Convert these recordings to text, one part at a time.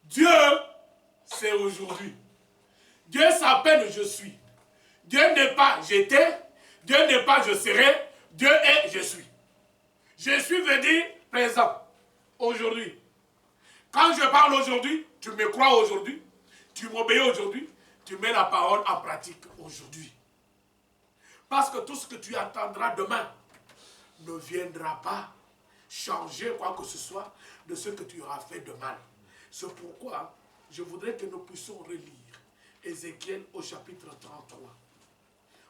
Dieu, c'est aujourd'hui. Dieu s'appelle je suis. Dieu n'est pas j'étais. Dieu n'est pas je serai. Dieu est je suis. Je suis veut dire présent. Aujourd'hui. Quand je parle aujourd'hui, tu me crois aujourd'hui. Tu m'obéis aujourd'hui. Tu mets la parole en pratique aujourd'hui. Parce que tout ce que tu attendras demain ne viendra pas changer quoi que ce soit de ce que tu auras fait de mal. C'est pourquoi je voudrais que nous puissions relire Ézéchiel au chapitre 33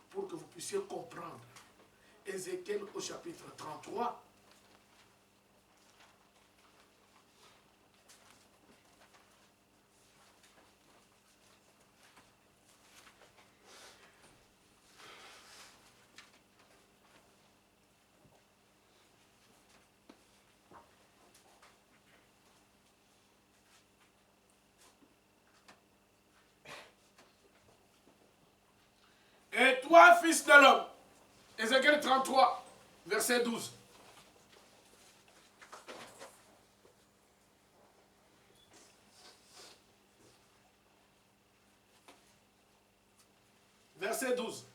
pour que vous puissiez comprendre. Ézéchiel au chapitre 33. Et toi, fils de l'homme, Ézéchiel 33, verset 12. Verset 12.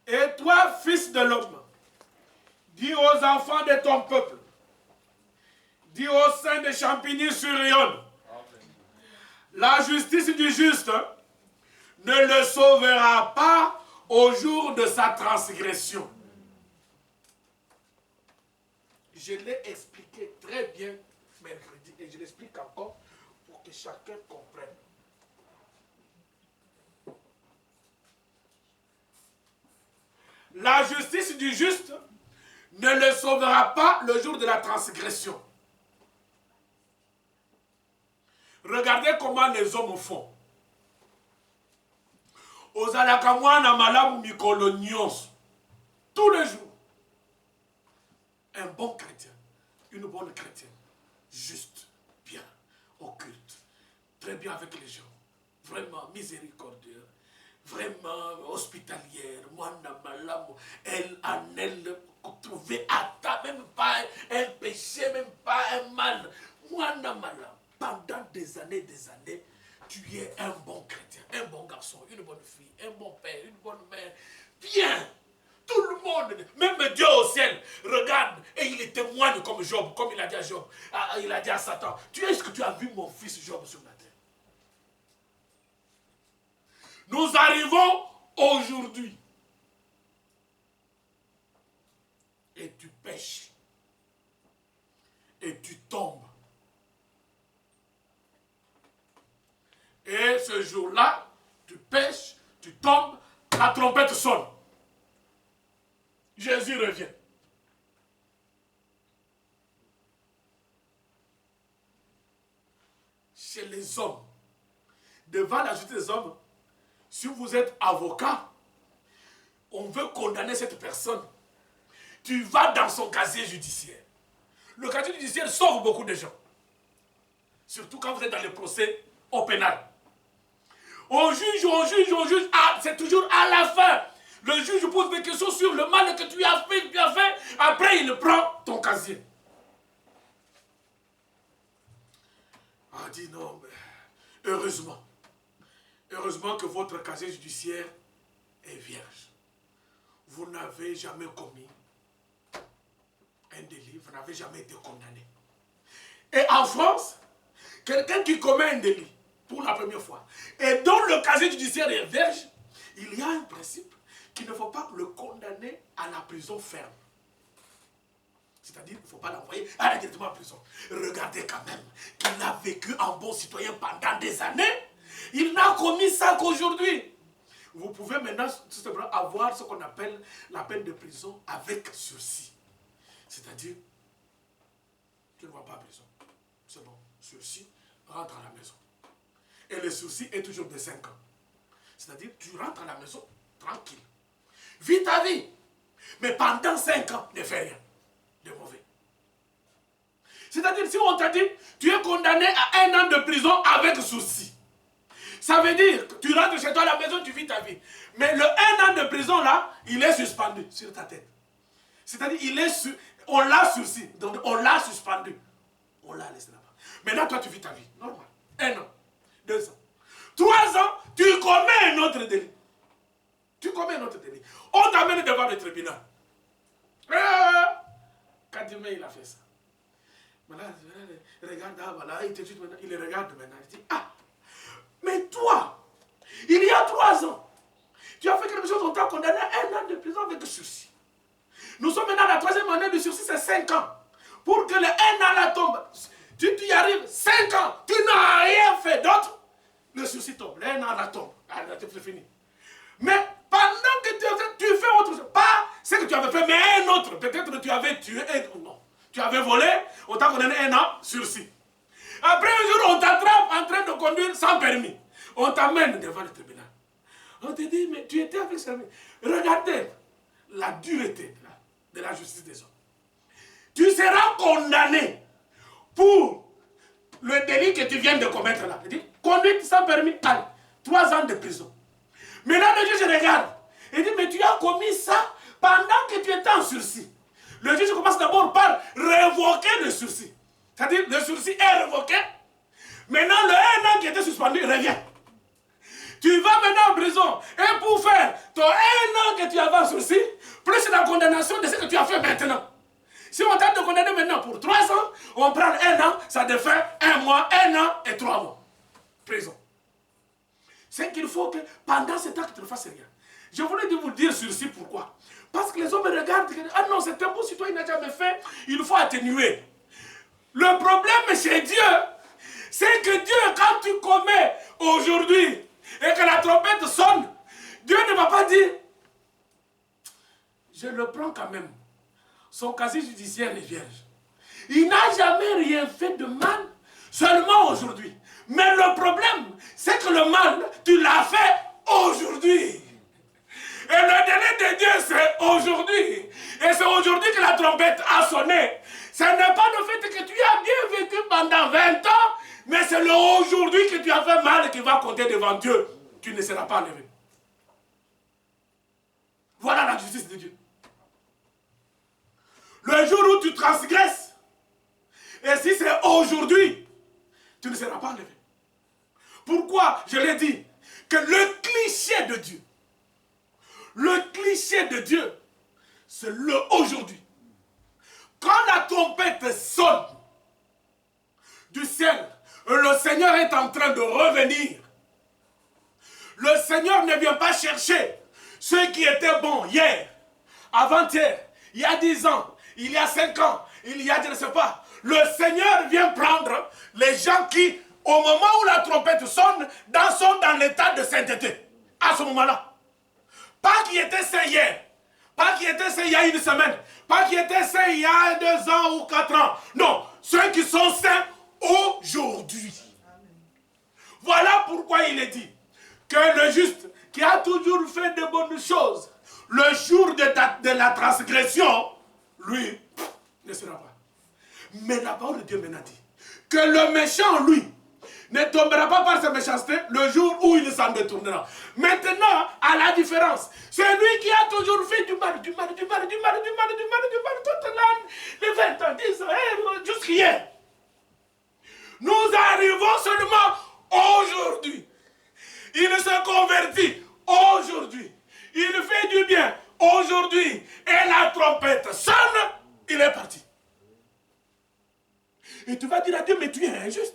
Et toi, fils de l'homme, dis aux enfants de ton peuple, dis aux saints de Champigny-sur-Yonne, la justice du juste ne le sauvera pas au jour de sa transgression. Je l'ai expliqué très bien mercredi et je l'explique encore pour que chacun comprenne. La justice du juste ne le sauvera pas le jour de la transgression. Regardez comment les hommes font. Ozalaka mwana malamu mikolo nyonso. Tous les jours. Un bon chrétien, une bonne chrétienne, juste, bien, occulte, très bien avec les gens, vraiment miséricordieux, vraiment hospitalière, mwana malamu, elle en elle trouvait à même pas un péché, même pas un mal. Mwana malamu, pendant des années, tu es un bon chrétien, un bon garçon, une bonne fille, un bon père, une bonne mère. Bien, tout le monde, même Dieu au ciel, regarde et il témoigne comme Job, comme il a dit à Job, il a dit à Satan, est-ce que tu as vu mon fils Job sur la terre? Nous arrivons aujourd'hui et tu pêches et tu tombes. Et ce jour-là, tu pêches, tu tombes, la trompette sonne. Jésus revient. Chez les hommes, devant la justice des hommes, si vous êtes avocat, on veut condamner cette personne. Tu vas dans son casier judiciaire. Le casier judiciaire sauve beaucoup de gens. Surtout quand vous êtes dans les procès au pénal. On juge, c'est toujours à la fin. Le juge pose des questions sur le mal que tu as fait, après il prend ton casier. On dit non, mais heureusement que votre casier judiciaire est vierge. Vous n'avez jamais commis un délit, vous n'avez jamais été condamné. Et en France, quelqu'un qui commet un délit pour la première fois, et dont le casier judiciaire est vierge, il y a un principe qu'il ne faut pas le condamner à la prison ferme. C'est-à-dire qu'il ne faut pas l'envoyer directement en prison. Regardez quand même qu'il a vécu en bon citoyen pendant des années. Il n'a commis ça qu'aujourd'hui. Vous pouvez maintenant tout simplement avoir ce qu'on appelle la peine de prison avec sursis. C'est-à-dire, tu ne vas pas à prison. C'est bon, sursis, rentre à la maison. Et le sursis est toujours de 5 ans. C'est-à-dire, tu rentres à la maison tranquille. Vis ta vie. Mais pendant 5 ans, ne fais rien de mauvais. C'est-à-dire, si on t'a dit, tu es condamné à 1 an de prison avec sursis. Ça veut dire que tu rentres chez toi à la maison, tu vis ta vie. Mais le 1 an de prison là, il est suspendu sur ta tête. C'est-à-dire, on l'a sursis, donc on l'a suspendu. On l'a laissé là-bas. Maintenant, toi, tu vis ta vie. Normal. 1 an, 2 ans. 3 ans, tu commets un autre délit. Tu commets un autre délit. On t'amène devant le tribunal. Kadime, il a fait ça. Voilà, regarde, voilà, il le regarde maintenant. Il dit, ah, mais toi, il y a 3 ans, tu as fait quelque chose, on t'a condamné à 1 an de prison avec sursis. Nous sommes maintenant à la 3e année de sursis, c'est 5 ans. Pour que le 1 an la tombe, tu y arrives 5 ans, tu n'as rien fait d'autre, le sursis tombe, le 1 an la tombe, c'est fini. Mais pendant que tu fais autre chose, pas ce que tu avais fait, mais un autre, peut-être que tu avais tué, non, tu avais volé, on t'a condamné 1 an, sursis. Après un jour, on t'attrape en train de conduire sans permis. On t'amène devant le tribunal. On te dit, mais tu étais avec ça. Regardez la dureté de la justice des hommes. Tu seras condamné pour le délit que tu viens de commettre là. Il dit, conduite sans permis, allez, 3 ans de prison. Maintenant, le juge regarde. Il dit, mais tu as commis ça pendant que tu étais en sursis. Le juge commence d'abord par révoquer le sursis. C'est-à-dire, le sursis est révoqué. Maintenant, le 1 an qui était suspendu revient. Tu vas maintenant en prison. Et pour faire ton 1 an que tu avais en sursis, plus la condamnation de ce que tu as fait maintenant. Si on t'a condamné maintenant pour 3 ans, on prend 1 an, ça te fait 1 mois, 1 an et 3 mois. Prison. C'est qu'il faut que pendant ce temps que tu ne fasses rien. Je voulais vous dire sursis pourquoi. Parce que les hommes regardent, ah non, c'est un bon citoyen, il n'a jamais fait, il faut atténuer. Le problème chez Dieu, c'est que Dieu, quand tu commets aujourd'hui et que la trompette sonne, Dieu ne va pas dire, je le prends quand même. Son casier judiciaire est vierge. Il n'a jamais rien fait de mal, seulement aujourd'hui. Mais le problème, c'est que le mal, tu l'as fait aujourd'hui. Et le délai de Dieu, c'est aujourd'hui. Et c'est aujourd'hui que la trompette a sonné. Ce n'est pas le fait que tu as bien vécu pendant 20 ans, mais c'est le aujourd'hui que tu as fait mal qui va compter devant Dieu. Tu ne seras pas enlevé. Voilà la justice de Dieu. Le jour où tu transgresses, et si c'est aujourd'hui, tu ne seras pas enlevé. Pourquoi je l'ai dit? Que le cliché de Dieu, c'est le aujourd'hui. Quand la trompette sonne du ciel, le Seigneur est en train de revenir. Le Seigneur ne vient pas chercher ceux qui étaient bons hier, avant-hier, il y a 10 ans, il y a 5 ans, il y a je ne sais pas. Le Seigneur vient prendre les gens qui, au moment où la trompette sonne, sont dans l'état de sainteté. À ce moment-là. Pas qui étaient saints hier. Pas qui étaient saints il y a 1 semaine. Pas qui étaient saints il y a 2 ans ou 4 ans. Non. Ceux qui sont saints aujourd'hui. Voilà pourquoi il est dit que le juste qui a toujours fait de bonnes choses, le jour de la transgression, lui, ne sera pas. Mais la parole de Dieu maintenant dit que le méchant, lui, ne tombera pas par sa méchanceté le jour où il s'en détournera. Maintenant, à la différence, c'est lui qui a toujours fait du mal, toute les 20 ans, 10 ans, jusqu'hier. Nous arrivons seulement aujourd'hui. Il se convertit aujourd'hui. Il fait du bien aujourd'hui. Et la trompette sonne, il est parti. Et tu vas dire à Dieu, mais tu es injuste.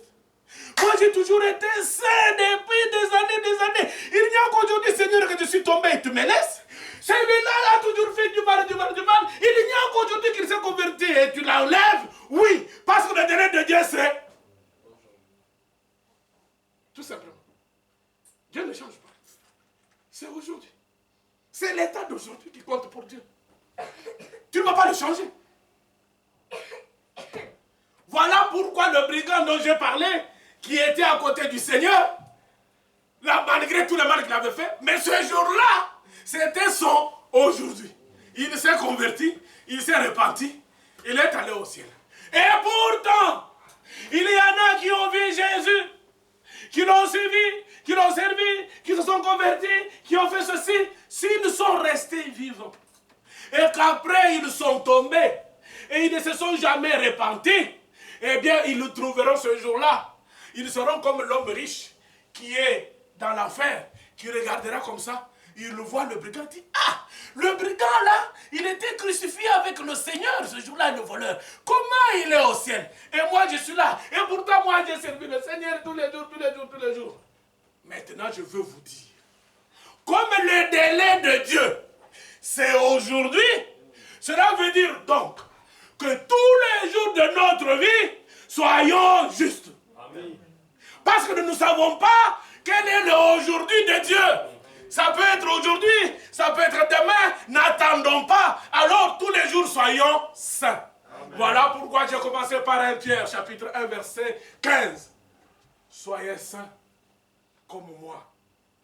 Moi, j'ai toujours été saint depuis des années. Il n'y a qu'aujourd'hui, Seigneur, que je suis tombé et tu me laisses. Celui-là a toujours fait du mal. Il n'y a qu'aujourd'hui qu'il s'est converti et tu l'enlèves. Oui, parce que le délai de Dieu, c'est... Tout simplement. Dieu ne change pas. C'est aujourd'hui. C'est l'état d'aujourd'hui qui compte pour Dieu. Tu ne vas pas le changer. Voilà pourquoi le brigand dont j'ai parlé, qui était à côté du Seigneur, là, malgré tout le mal qu'il avait fait, mais ce jour-là, c'était son aujourd'hui. Il s'est converti, il s'est repenti, il est allé au ciel. Et pourtant, il y en a qui ont vu Jésus, qui l'ont suivi, qui l'ont servi, qui se sont convertis, qui ont fait ceci, s'ils sont restés vivants. Et qu'après ils sont tombés, et ils ne se sont jamais repentis, eh bien, ils le trouveront ce jour-là. Ils seront comme l'homme riche qui est dans l'enfer, qui regardera comme ça. Il le voit, le brigand, dit, ah, le brigand là, il était crucifié avec le Seigneur ce jour-là, le voleur. Comment il est au ciel? Et moi je suis là. Et pourtant moi j'ai servi le Seigneur tous les jours, tous les jours, tous les jours. Maintenant je veux vous dire, comme le délai de Dieu, c'est aujourd'hui, cela veut dire donc que tous les jours de notre vie, soyons justes. Amen. Parce que nous ne savons pas quel est le aujourd'hui de Dieu. Ça peut être aujourd'hui, ça peut être demain, n'attendons pas. Alors tous les jours soyons saints. Amen. Voilà pourquoi j'ai commencé par 1 Pierre chapitre 1 verset 15. Soyez saints comme moi,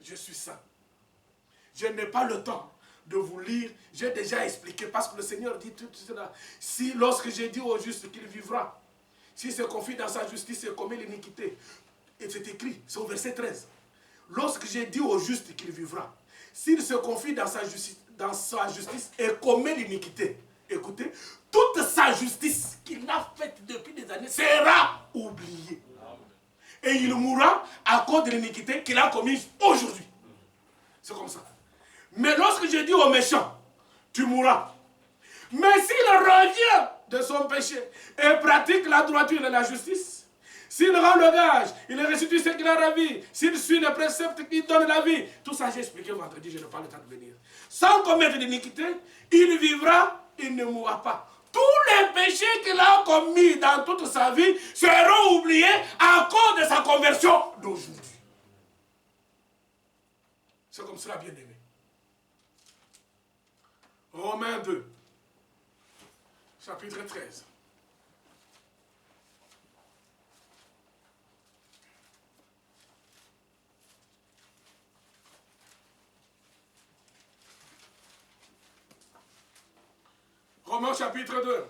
je suis saint. Je n'ai pas le temps de vous lire, j'ai déjà expliqué, parce que le Seigneur dit tout cela. Si lorsque j'ai dit au juste qu'il vivra, s'il se confie dans sa justice et commet l'iniquité, et c'est écrit, c'est au verset 13. Lorsque j'ai dit au juste qu'il vivra, s'il se confie dans sa justice et commet l'iniquité, écoutez, toute sa justice qu'il a faite depuis des années sera oubliée. Et il mourra à cause de l'iniquité qu'il a commise aujourd'hui. C'est comme ça. Mais lorsque j'ai dit au méchant, tu mourras. Mais s'il revient de son péché et pratique la droiture et la justice, s'il rend le gage, il restitue ce qu'il a ravi, s'il suit les préceptes qui donnent la vie, tout ça j'ai expliqué vendredi, je n'ai pas le temps de venir. Sans commettre d'iniquité, il vivra, il ne mourra pas. Tous les péchés qu'il a commis dans toute sa vie seront oubliés à cause de sa conversion d'aujourd'hui. C'est comme cela, bien aimé. Romains 2, chapitre 13. Romains chapitre 2.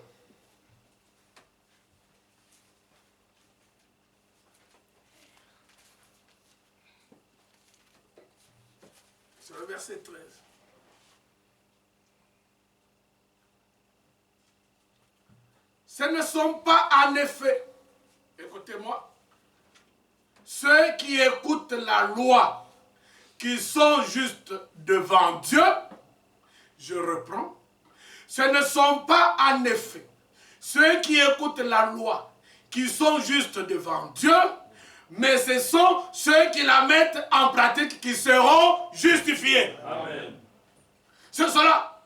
C'est le verset 13. Ce ne sont pas en effet, écoutez-moi, ceux qui écoutent la loi, qui sont justes devant Dieu, je reprends, ce ne sont pas en effet ceux qui écoutent la loi, qui sont justes devant Dieu, mais ce sont ceux qui la mettent en pratique qui seront justifiés. Amen. C'est cela.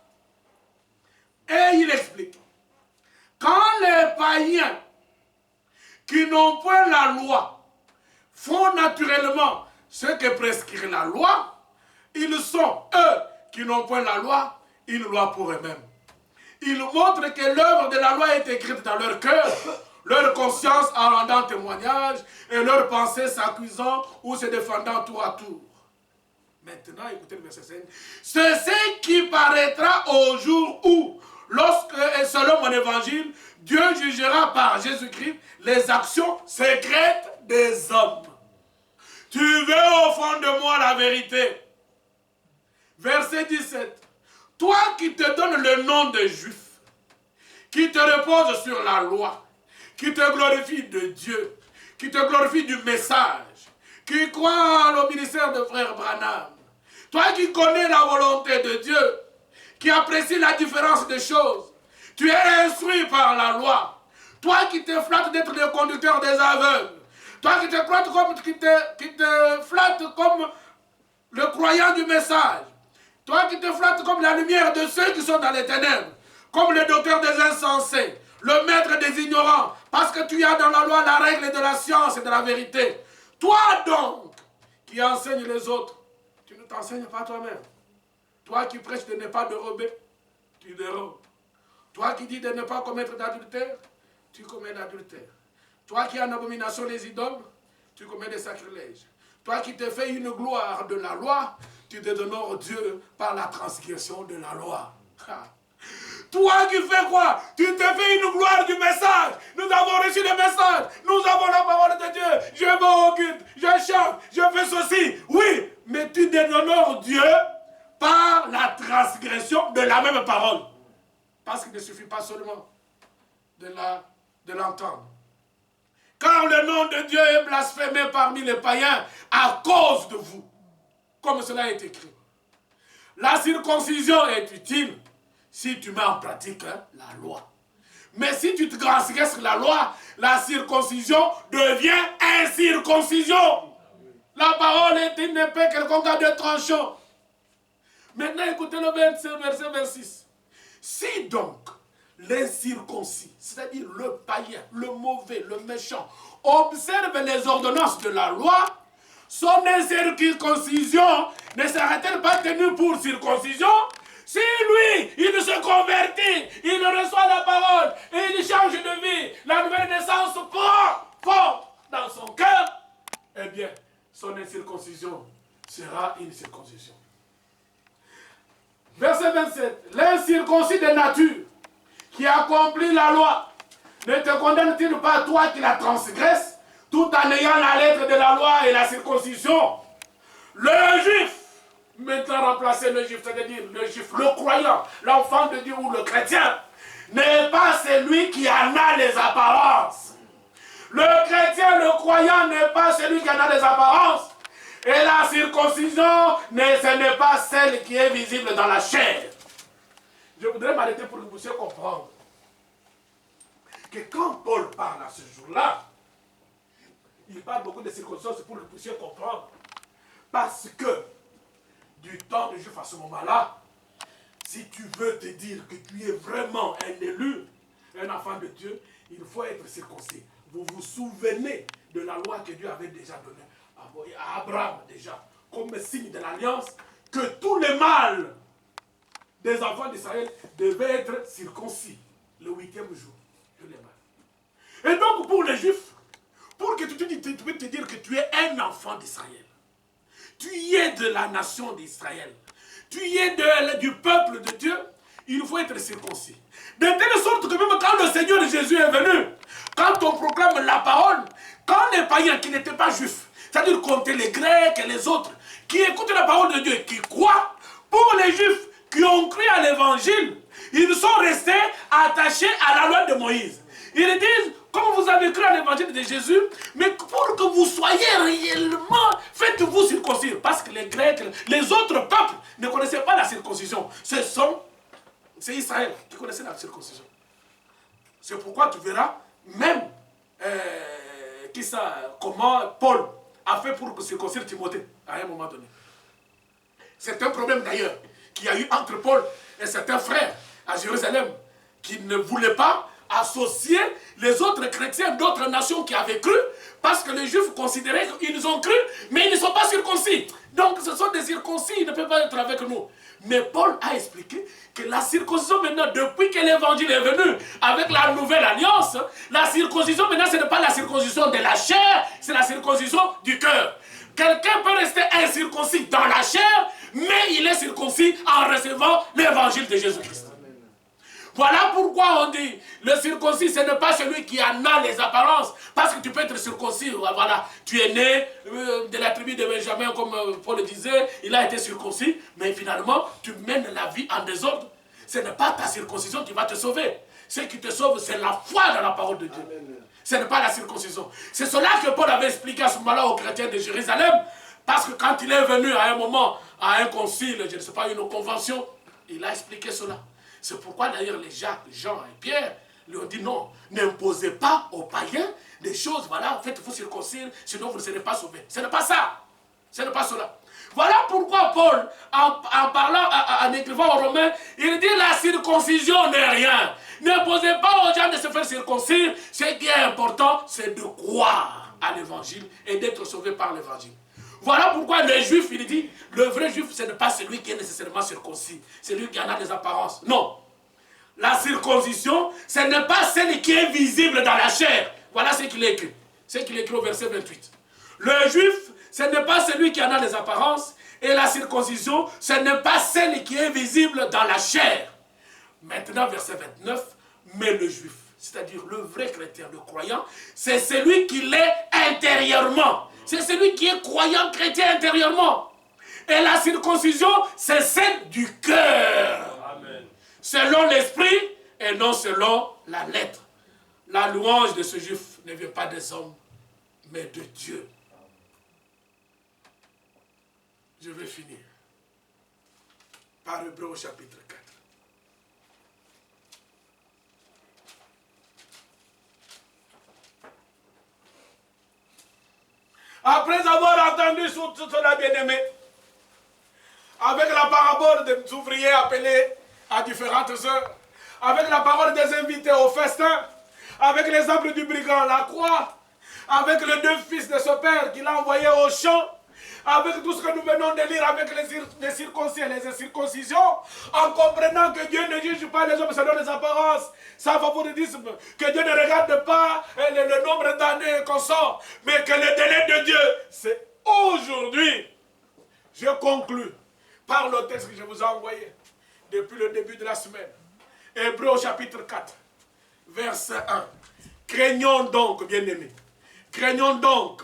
Et il explique. Quand les païens qui n'ont point la loi font naturellement ce que prescrit la loi, ils sont, eux, qui n'ont point la loi, une loi pour eux-mêmes. Ils montrent que l'œuvre de la loi est écrite dans leur cœur, leur conscience en rendant témoignage et leur pensée s'accusant ou se défendant tour à tour. Maintenant, écoutez le verset 5. C'est ce qui paraîtra au jour où, lorsque, et selon mon évangile, Dieu jugera par Jésus-Christ les actions secrètes des hommes. Tu veux au fond de moi la vérité. Verset 17. Toi qui te donnes le nom de juif, qui te repose sur la loi, qui te glorifie de Dieu, qui te glorifie du message, qui croit au ministère de frère Branham, toi qui connais la volonté de Dieu, qui apprécie la différence des choses, tu es instruit par la loi, toi qui te flattes d'être le conducteur des aveugles, toi qui te flattes comme le croyant du message, toi qui te flattes comme la lumière de ceux qui sont dans les ténèbres, comme le docteur des insensés, le maître des ignorants, parce que tu as dans la loi la règle de la science et de la vérité. Toi donc, qui enseignes les autres, tu ne t'enseignes pas toi-même. Toi qui prêches de ne pas dérober, tu dérobes. Toi qui dis de ne pas commettre d'adultère, tu commets d'adultère. Toi qui as en abomination les idoles, tu commets des sacrilèges. Toi qui te fais une gloire de la loi, tu te donnes Dieu par la transgression de la loi. Toi qui fais quoi? Tu te fais une gloire du message. Nous avons reçu le message. Nous avons la parole de Dieu. Je vais au culte, je chante, je fais ceci. Oui, mais tu déshonores Dieu par la transgression de la même parole. Parce qu'il ne suffit pas seulement de l'entendre, car le nom de Dieu est blasphémé parmi les païens à cause de vous. Comme cela est écrit. La circoncision est utile si tu mets en pratique la loi. Mais si tu te transgresses la loi, la circoncision devient incirconcision. La parole est une épée quelconque à deux tranchants. Maintenant, écoutez le verset 26. Si donc l'incirconcis, c'est-à-dire le païen, le mauvais, le méchant, observe les ordonnances de la loi, son incirconcision ne sera-t-elle pas tenue pour circoncision? Si lui, il se convertit, il reçoit la parole et il change de vie, la nouvelle naissance prend dans son cœur, eh bien, son incirconcision sera une circoncision. Verset 27. L'incirconcis de nature qui accomplit la loi ne te condamne-t-il pas toi qui la transgresses tout en ayant la lettre de la loi et la circoncision? Le juif, maintenant remplacer le juif, c'est-à-dire le juif, le croyant, l'enfant de Dieu ou le chrétien, n'est pas celui qui en a les apparences. Le chrétien, le croyant n'est pas celui qui en a les apparences. Et la circoncision, ce n'est pas celle qui est visible dans la chair. Je voudrais m'arrêter pour que vous puissiez comprendre que quand Paul parle à ce jour-là, il parle beaucoup de circoncision, c'est pour que vous puissiez comprendre. Parce que du temps de Juif à ce moment-là, si tu veux te dire que tu es vraiment un élu, un enfant de Dieu, il faut être circoncis. Vous vous souvenez de la loi que Dieu avait déjà donnée à Abraham déjà, comme signe de l'alliance, que tous les mâles des enfants d'Israël devaient être circoncis le 8e jour. Tous les mâles. Et donc pour les Juifs, pour que tu peux te dire que tu es un enfant d'Israël, tu y es de la nation d'Israël, tu y es du peuple de Dieu, il faut être circoncis. De telle sorte que même quand le Seigneur Jésus est venu, quand on proclame la parole, quand les païens qui n'étaient pas juifs, c'est-à-dire compter les Grecs et les autres, qui écoutent la parole de Dieu et qui croient, pour les Juifs qui ont cru à l'évangile, ils sont restés attachés à la loi de Moïse. Ils disent, comme vous avez cru à l'évangile de Jésus, mais pour que vous soyez réellement, faites-vous circoncire. Parce que les Grecs, les autres peuples ne connaissaient pas la circoncision. C'est Israël qui connaissait la circoncision. C'est pourquoi tu verras, même comment Paul a fait pour circoncire Timothée à un moment donné. C'est un problème d'ailleurs qu'il y a eu entre Paul et certains frères à Jérusalem qui ne voulaient pas associer les autres chrétiens d'autres nations qui avaient cru, parce que les Juifs considéraient qu'ils ont cru, mais ils ne sont pas circoncis. Donc ce sont des circoncis, ils ne peuvent pas être avec nous. Mais Paul a expliqué que la circoncision maintenant, depuis que l'évangile est venu avec la nouvelle alliance, la circoncision maintenant ce n'est pas la circoncision de la chair, c'est la circoncision du cœur. Quelqu'un peut rester incirconcis dans la chair, mais il est circoncis en recevant l'évangile de Jésus-Christ. Voilà pourquoi on dit, le circoncis, ce n'est pas celui qui en a les apparences. Parce que tu peux être circoncis, voilà, tu es né de la tribu de Benjamin, comme Paul le disait, il a été circoncis, mais finalement, tu mènes la vie en désordre. Ce n'est pas ta circoncision qui va te sauver. Ce qui te sauve, c'est la foi dans la parole de Dieu. Amen. Ce n'est pas la circoncision. C'est cela que Paul avait expliqué à ce moment-là aux chrétiens de Jérusalem, parce que quand il est venu à un moment, à un concile, je ne sais pas, une convention, il a expliqué cela. C'est pourquoi d'ailleurs les Jacques, Jean et Pierre lui ont dit non, n'imposez pas aux païens des choses, voilà, faites-vous circoncire, sinon vous ne serez pas sauvés. Ce n'est pas ça. Ce n'est pas cela. Voilà pourquoi Paul, en parlant, en écrivant aux Romains, il dit la circoncision n'est rien. N'imposez pas aux gens de se faire circoncire. Ce qui est important, c'est de croire à l'évangile et d'être sauvé par l'évangile. Voilà pourquoi le juif, il dit, le vrai juif, ce n'est pas celui qui est nécessairement circoncis, c'est celui qui en a des apparences. Non. La circoncision, ce n'est pas celle qui est visible dans la chair. Voilà ce qu'il est écrit. Ce qu'il est écrit au verset 28. Le juif, ce n'est pas celui qui en a des apparences, et la circoncision, ce n'est pas celle qui est visible dans la chair. Maintenant, verset 29, mais le juif, c'est-à-dire le vrai chrétien, le croyant, c'est celui qui l'est intérieurement. C'est celui qui est croyant chrétien intérieurement. Et la circoncision, c'est celle du cœur. Amen. Selon l'esprit et non selon la lettre. La louange de ce juif ne vient pas des hommes, mais de Dieu. Je vais finir par Hébreux chapitre 4. Après avoir entendu tout cela, bien-aimé, avec la parabole des ouvriers appelés à différentes heures, avec la parole des invités au festin, avec l'exemple du brigand à la croix, avec les deux fils de ce père qu'il a envoyé au champ, avec tout ce que nous venons de lire avec les circoncis et les incirconcisions, en comprenant que Dieu ne juge pas les hommes selon les apparences, sans favoritisme, que Dieu ne regarde pas le nombre d'années qu'on sort, mais que le délai de Dieu, c'est aujourd'hui. Je conclus par le texte que je vous ai envoyé depuis le début de la semaine. Hébreux chapitre 4, verset 1. Craignons donc, bien-aimés, craignons donc,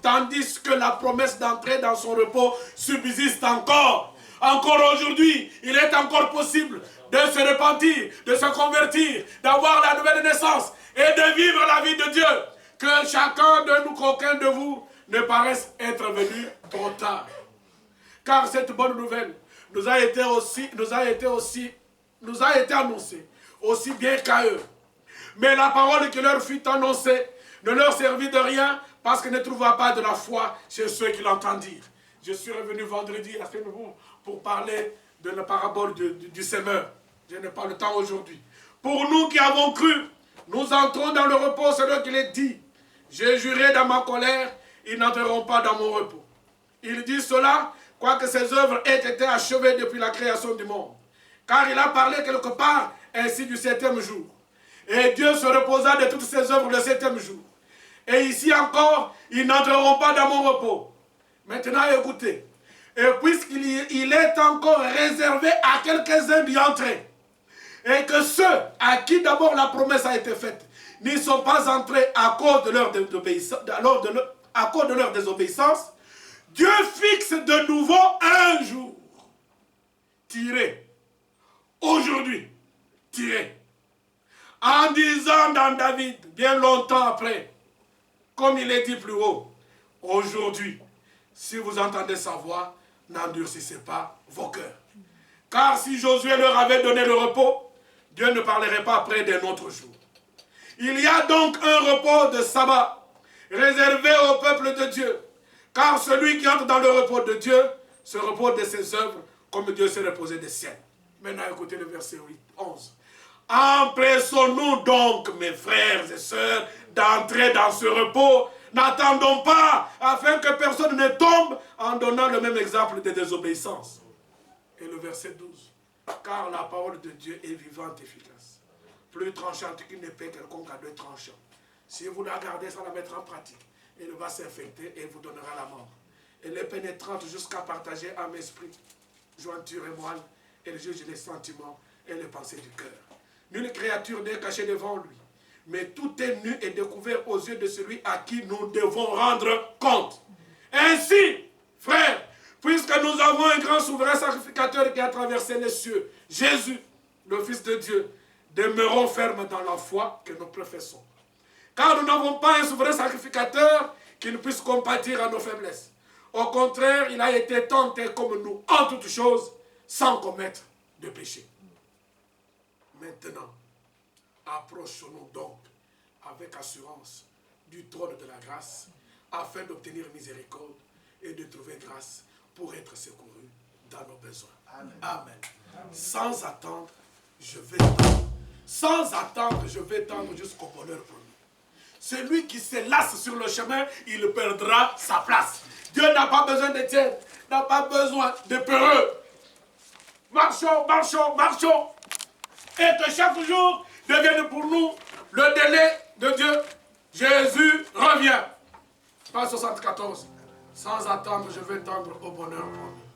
tandis que la promesse d'entrer dans son repos subsiste encore. Encore aujourd'hui, il est encore possible de se repentir, de se convertir, d'avoir la nouvelle naissance et de vivre la vie de Dieu. Que chacun de nous, qu'aucun de vous, ne paraisse être venu trop tard. Car cette bonne nouvelle nous a été annoncée aussi bien qu'à eux. Mais la parole qui leur fut annoncée ne leur servit de rien parce qu'ils ne trouva pas de la foi chez ceux qui l'entendirent. Je suis revenu vendredi à Sénégal pour parler de la parabole du semeur. Je n'ai pas le temps aujourd'hui. Pour nous qui avons cru, nous entrons dans le repos selon qu'il est dit. J'ai juré dans ma colère, ils n'entreront pas dans mon repos. Il dit cela, quoique ses œuvres aient été achevées depuis la création du monde. Car il a parlé quelque part ainsi du 7e jour. Et Dieu se reposa de toutes ses œuvres le 7e jour. Et ici encore, ils n'entreront pas dans mon repos. Maintenant, écoutez. Et puisqu'il est encore réservé à quelques-uns d'y entrer, et que ceux à qui d'abord la promesse a été faite n'y sont pas entrés à cause de leur désobéissance, Dieu fixe de nouveau un jour. Tiré. Aujourd'hui. Tiré. En disant dans David, bien longtemps après, comme il est dit plus haut, aujourd'hui, si vous entendez sa voix, n'endurcissez pas vos cœurs. Car si Josué leur avait donné le repos, Dieu ne parlerait pas après d'un autre jour. Il y a donc un repos de sabbat réservé au peuple de Dieu. Car celui qui entre dans le repos de Dieu se repose de ses œuvres comme Dieu s'est reposé des siennes. Maintenant, écoutez le verset 11. Empressons-nous donc, mes frères et sœurs, d'entrer dans ce repos. N'attendons pas afin que personne ne tombe en donnant le même exemple de désobéissance. Et le verset 12. Car la parole de Dieu est vivante et efficace, plus tranchante qu'une épée quelconque à deux tranchants. Si vous la gardez sans la mettre en pratique, elle va s'infecter et vous donnera la mort. Elle est pénétrante jusqu'à partager âme, esprit, jointure et moelle. Elle juge les sentiments et les pensées du cœur. Nulle créature n'est cachée devant lui, mais tout est nu et découvert aux yeux de celui à qui nous devons rendre compte. Ainsi, frères, puisque nous avons un grand souverain sacrificateur qui a traversé les cieux, Jésus, le Fils de Dieu, demeurons fermes dans la foi que nous professons. Car nous n'avons pas un souverain sacrificateur qui ne puisse compatir à nos faiblesses. Au contraire, il a été tenté comme nous en toutes choses, sans commettre de péché. Maintenant, approchons-nous donc avec assurance du trône de la grâce, afin d'obtenir miséricorde et de trouver grâce pour être secouru dans nos besoins. Amen. Amen. Amen. Sans attendre, je vais tendre. Sans attendre, je vais tendre jusqu'au bonheur promis. Celui qui se lasse sur le chemin, il perdra sa place. Dieu n'a pas besoin de tiède, n'a pas besoin de peureux. Marchons, marchons, marchons. Et que chaque jour devienne pour nous le délai de Dieu. Jésus revient. Page 74. Sans attendre, je vais tendre au bonheur promis.